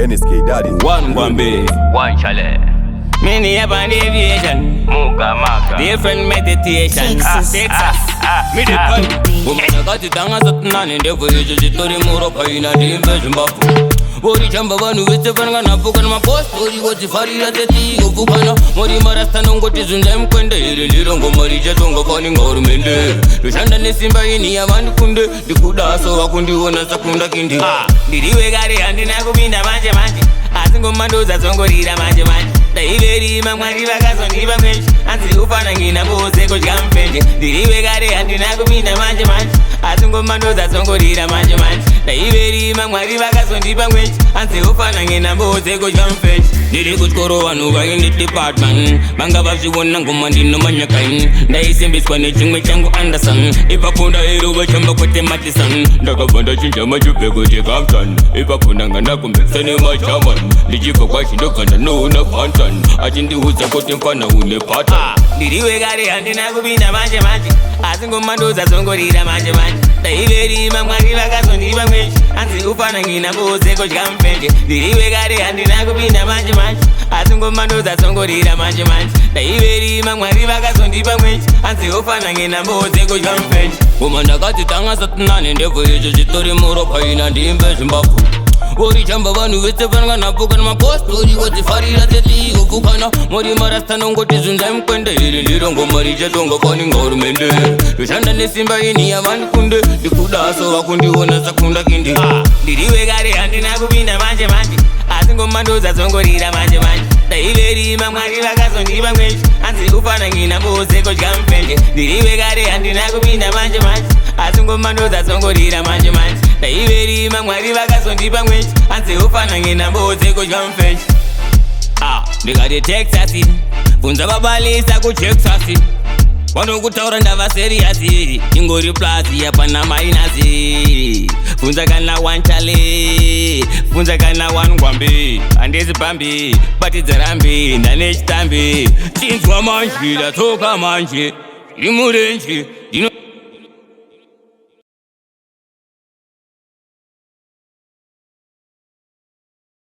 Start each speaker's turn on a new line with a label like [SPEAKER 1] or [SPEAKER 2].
[SPEAKER 1] NSK daddy.
[SPEAKER 2] One Bombay,
[SPEAKER 3] one chalet.
[SPEAKER 2] many upon aviation,
[SPEAKER 3] Muga Maka.
[SPEAKER 2] different meditation. Texas. Me the fun. Woman, I got it down as a man in the village. It's to the Moroka in a invasion babu. Bori chamba banu wete vanga na buka na mapost. Bori wati fari la teti ufukana. Mori marasta nongo tizunja mkwende. Ili rongo mari jatonga kani ngoru mende. Lushanda nesimba ini ya mani kunde. Di Kudaso wakundi wana sakunda kindi. Diriwe gari handi na kubinda manje manje. Asingo mandoza zongo rira manje manje. Daiveri mamwari vakazondi mwenji. Anzi ufana ngina bose koshka mpenje. Diriwe gari handi na kubinda manje manje. Asingo mandoza zongo rira manje manje. Daiveri mamwari vakazondi mwenji. Anzi ufana ngina bose koshka mpenje. Diri kuchkoro wanu va in the department. Manga vashi wona ngoma ndino manyakain. Ndaisimbiswa ne chingwe changu Anderson. Ipapunda hero vachamba kwete Madison. Ndakavanda chinja majupe kote Compton. Ipapunda ngana kumbeksa ne machaman. Ndijiva kwa shindokanda no una pantan. Achindi huza kote mfana une pata. Diriwe gari handi na kubinda manje manje. Asingo mandoza zongo rira manje manje. Daiveri mamwari vakazondi mwenji. Anzi ufana ngina bose koshka mpenje. Diriwe gari handi na kubinda manje manje. Asingo mandoza zongo rira manje manje. Daiveri mamwari vakazondi mwenji. Anzi ufana ngina bose koshka mpenje. Woman ndakati tanga satunane ndevo yecho chitori Moroka ina invasion babu. Bori chamba vanu wete vanga na buka na mapost. Bori wati fari la teti ufukana. Mori marasta nongo tizunja mkwende. Ili rongo mari jatonga kani ngoru mende. Lushanda nesimba ini ya mani kunde. Di Kudaso wakundi wana sakunda kindi. Diriwe gari handi na kubinda manje manje. Asingo mandoza zongo rira manje manje. Daiveri mamwari vakazondi mwenji. Anzi ufana ngina bose koshka mpenje. Diriwe gari handi na kubinda manje manje. Asingo mandoza zongo rira manje manje. Daiveri mamwari vakazondi mwenji. Anzi ufana ngina bose koshka mpenje. Ndikati Texas. Funza babalisa ku Texas. Wano kutaura ndava serious. Ingori plus yapana minus. Funza kana one chale. Funza kana one ngwambi. Andezi bambi. Bati zarambi. Ndane chitambi. Chinzwa manji. Datoka manji. Imurenji.